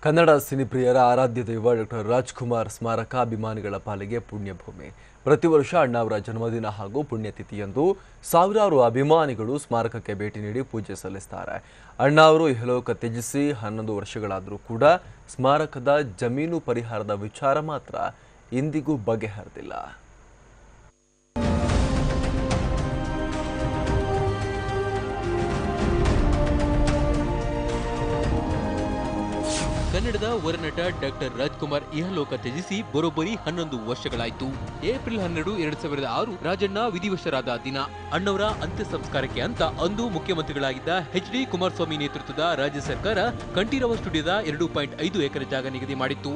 ಕನ್ನಡ ಸಿನಿಪ್ರಿಯರ ಆರಾಧ್ಯ ದೈವ ಡಾಕ್ಟರ್ ರಾಜ್ಕುಮಾರ್ ಸ್ಮಾರಕ ಅಭಿಮಾನಿಗಳ ಪಾಲಿಗೆ ಪುಣ್ಯಭೂಮಿ. ಪ್ರತಿ ವರ್ಷ ಅಣ್ಣಾವರ ಜನ್ಮದಿನ ಹಾಗೂ ಪುಣ್ಯತಿಥಿಯಂದು ಸಾವಿರಾರು ಅಭಿಮಾನಿಗಳು ಸ್ಮಾರಕಕ್ಕೆ ಭೇಟಿ ನೀಡಿ ಪೂಜೆ ಸಲ್ಲಿಸುತ್ತಾರೆ. ಅಣ್ಣಾವರು ಇಹಲೋಕ ತ್ಯಜಿಸಿ 11 ವರ್ಷಗಳಾದರೂ ಕೂಡ ಸ್ಮಾರಕದ ಜಮೀನು ಪರಿಹಾರದ ವಿಚಾರ ಮಾತ್ರ ಇಂದಿಗೂ ಬಗೆಹರಿದಿಲ್ಲ. ಕನ್ನಡದ ವರನಟ ಡಾಕ್ಟರ್ ರಾಜ್ಕುಮಾರ್ ಇಹಲೋಕ ತ್ಯಜಿಸಿ ಬರೋಬ್ಬರಿ 11 ವರ್ಷಗಳಾಯಿತು. ಏಪ್ರಿಲ್ 12, 2006 ರಾಜಣ್ಣ ವಿಧಿವಶರಾದ ದಿನ. ಅಣ್ಣವರ ಅಂತ್ಯ ಸಂಸ್ಕಾರಕ್ಕೆ ಅಂತ ಅಂದು ಮುಖ್ಯಮಂತ್ರಿಗಳಾಗಿದ್ದ ಎಚ್.ಡಿ. ಕುಮಾರಸ್ವಾಮಿ ನೇತೃತ್ವದ ರಾಜ್ಯ ಸರ್ಕಾರ ಕಂಠೀರವ ಸ್ಟುಡಿಯೋದ 2.5 ಎಕರೆ ಜಾಗ ನಿಗದಿ ಮಾಡಿತ್ತು.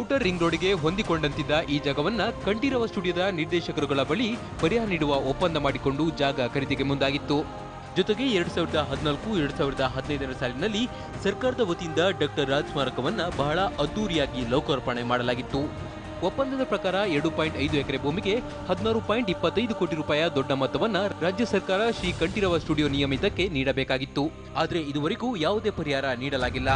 ಔಟರ್ ರಿಂಗ್ ರೋಡ್ಗೆ ಹೊಂದಿಕೊಂಡಂತಿದ್ದ ಈ ಜಾಗವನ್ನ ಕಂಠೀರವ ಸ್ಟುಡಿಯೋದ ನಿರ್ದೇಶಕರುಗಳ ಬಳಿ ಪರಿಹಾರ ನೀಡುವ ಒಪ್ಪಂದ ಮಾಡಿಕೊಂಡು ಜಾಗ ಖರೀದಿಗೆ ಮುಂದಾಗಿತ್ತು. ಜೊತೆಗೆ 2014-2015 ಸಾಲಿನಲ್ಲಿ ಸರ್ಕಾರದ ವತಿಯಿಂದ ಡಾಕ್ಟರ್ ರಾಜ್ ಸ್ಮಾರಕವನ್ನ ಬಹಳ ಅದ್ದೂರಿಯಾಗಿ ಲೋಕಾರ್ಪಣೆ ಮಾಡಲಾಗಿತ್ತು. ಒಪ್ಪಂದದ ಪ್ರಕಾರ 2.5 ಎಕರೆ ಭೂಮಿಗೆ 16.25 ಕೋಟಿ ರೂಪಾಯಿ ದೊಡ್ಡ ಮೊತ್ತವನ್ನ ರಾಜ್ಯ ಸರ್ಕಾರ ಶ್ರೀ ಕಂಠೀರವ ಸ್ಟುಡಿಯೋ ನಿಯಮಿತಕ್ಕೆ ನೀಡಬೇಕಾಗಿತ್ತು. ಆದರೆ ಇದುವರೆಗೂ ಯಾವುದೇ ಪರಿಹಾರ ನೀಡಲಾಗಿಲ್ಲ.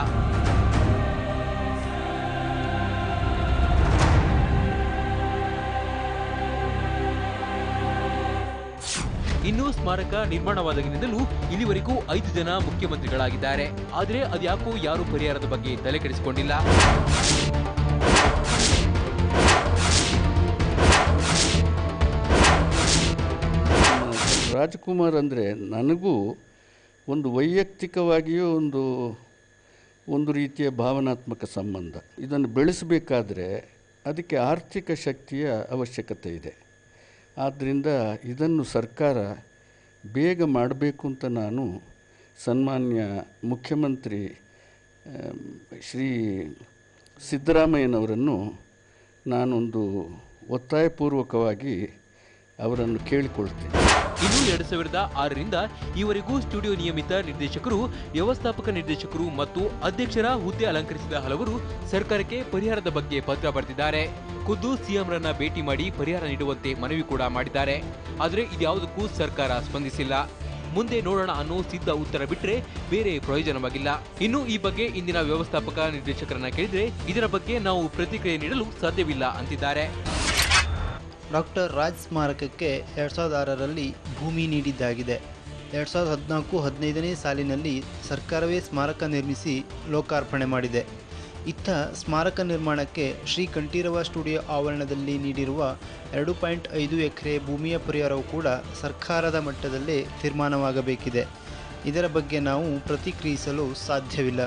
ಇನ್ನು ಸ್ಮಾರಕ ನಿರ್ಮಾಣವಾದಾಗಿನಿಂದಲೂ ಇಲ್ಲಿವರೆಗೂ 5 ಜನ ಮುಖ್ಯಮಂತ್ರಿಗಳಾಗಿದ್ದಾರೆ. ಆದರೆ ಅದ್ಯಾಕೋ ಯಾರೂ ಪರಿಹಾರದ ಬಗ್ಗೆ ತಲೆ ಕೆಡಿಸಿಕೊಂಡಿಲ್ಲ. ರಾಜ್ಕುಮಾರ್ ಅಂದರೆ ನನಗೂ ಒಂದು ವೈಯಕ್ತಿಕವಾಗಿಯೂ ಒಂದು ರೀತಿಯ ಭಾವನಾತ್ಮಕ ಸಂಬಂಧ. ಇದನ್ನು ಬೆಳೆಸಬೇಕಾದ್ರೆ ಅದಕ್ಕೆ ಆರ್ಥಿಕ ಶಕ್ತಿಯ ಅವಶ್ಯಕತೆ ಇದೆ. ಆದ್ದರಿಂದ ಇದನ್ನು ಸರ್ಕಾರ ಬೇಗ ಮಾಡಬೇಕು ಅಂತ ನಾನು ಸನ್ಮಾನ್ಯ ಮುಖ್ಯಮಂತ್ರಿ ಶ್ರೀ ಸಿದ್ದರಾಮಯ್ಯನವರನ್ನು ನಾನೊಂದು ಒತ್ತಾಯಪೂರ್ವಕವಾಗಿ ಅವರನ್ನು ಕೇಳಿಕೊಳ್ತೇನೆ. ಇನ್ನು 2006ರಿಂದ ಈವರೆಗೂ ಸ್ಟುಡಿಯೋ ನಿಯಮಿತ ನಿರ್ದೇಶಕರು, ವ್ಯವಸ್ಥಾಪಕ ನಿರ್ದೇಶಕರು ಮತ್ತು ಅಧ್ಯಕ್ಷರ ಹುದ್ದೆ ಅಲಂಕರಿಸಿದ ಹಲವರು ಸರ್ಕಾರಕ್ಕೆ ಪರಿಹಾರದ ಬಗ್ಗೆ ಪತ್ರ ಬರೆದಿದ್ದಾರೆ. ಖುದ್ದು ಸಿಎಂರನ್ನ ಭೇಟಿ ಮಾಡಿ ಪರಿಹಾರ ನೀಡುವಂತೆ ಮನವಿ ಕೂಡ ಮಾಡಿದ್ದಾರೆ. ಆದರೆ ಇದ್ಯಾವುದಕ್ಕೂ ಸರ್ಕಾರ ಸ್ಪಂದಿಸಿಲ್ಲ. ಮುಂದೆ ನೋಡೋಣ ಅನ್ನೋ ಸಿದ್ಧ ಉತ್ತರ ಬಿಟ್ಟರೆ ಬೇರೆ ಪ್ರಯೋಜನವಾಗಿಲ್ಲ. ಇನ್ನು ಈ ಬಗ್ಗೆ ಇಂದಿನ ವ್ಯವಸ್ಥಾಪಕ ನಿರ್ದೇಶಕರನ್ನ ಕೇಳಿದ್ರೆ ಇದರ ಬಗ್ಗೆ ನಾವು ಪ್ರತಿಕ್ರಿಯೆ ನೀಡಲು ಸಾಧ್ಯವಿಲ್ಲ ಅಂತಿದ್ದಾರೆ. ಡಾಕ್ಟರ್ ರಾಜ್ ಸ್ಮಾರಕಕ್ಕೆ 2006ರಲ್ಲಿ ಭೂಮಿ ನೀಡಿದ್ದಾಗಿದೆ. 2014-15ನೇ ಸಾಲಿನಲ್ಲಿ ಸರ್ಕಾರವೇ ಸ್ಮಾರಕ ನಿರ್ಮಿಸಿ ಲೋಕಾರ್ಪಣೆ ಮಾಡಿದೆ. ಇತ್ತ ಸ್ಮಾರಕ ನಿರ್ಮಾಣಕ್ಕೆ ಶ್ರೀ ಕಂಠೀರವ ಸ್ಟುಡಿಯೋ ಆವರಣದಲ್ಲಿ ನೀಡಿರುವ 2.5 ಎಕರೆ ಭೂಮಿಯ ಪರಿಹಾರವು ಕೂಡ ಸರ್ಕಾರದ ಮಟ್ಟದಲ್ಲೇ ತೀರ್ಮಾನವಾಗಬೇಕಿದೆ. ಇದರ ಬಗ್ಗೆ ನಾವು ಪ್ರತಿಕ್ರಿಯಿಸಲು ಸಾಧ್ಯವಿಲ್ಲ.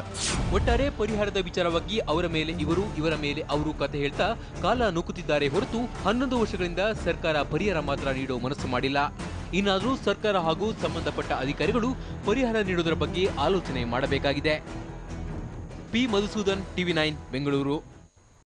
ಒಟ್ಟಾರೆ ಪರಿಹಾರದ ವಿಚಾರವಾಗಿ ಅವರ ಮೇಲೆ ಇವರು, ಇವರ ಮೇಲೆ ಅವರು ಕತೆ ಹೇಳ್ತಾ ಕಾಲ ನೂಕುತ್ತಿದ್ದಾರೆ ಹೊರತು 11 ವರ್ಷಗಳಿಂದ ಸರ್ಕಾರ ಪರಿಹಾರ ಮಾತ್ರ ನೀಡೋ ಮನಸ್ಸು ಮಾಡಿಲ್ಲ. ಇನ್ನಾದರೂ ಸರ್ಕಾರ ಹಾಗೂ ಸಂಬಂಧಪಟ್ಟ ಅಧಿಕಾರಿಗಳು ಪರಿಹಾರ ನೀಡುವುದರ ಬಗ್ಗೆ ಆಲೋಚನೆ ಮಾಡಬೇಕಾಗಿದೆ. ಪಿ. ಮಧುಸೂದನ್, TV9 ಬೆಂಗಳೂರು.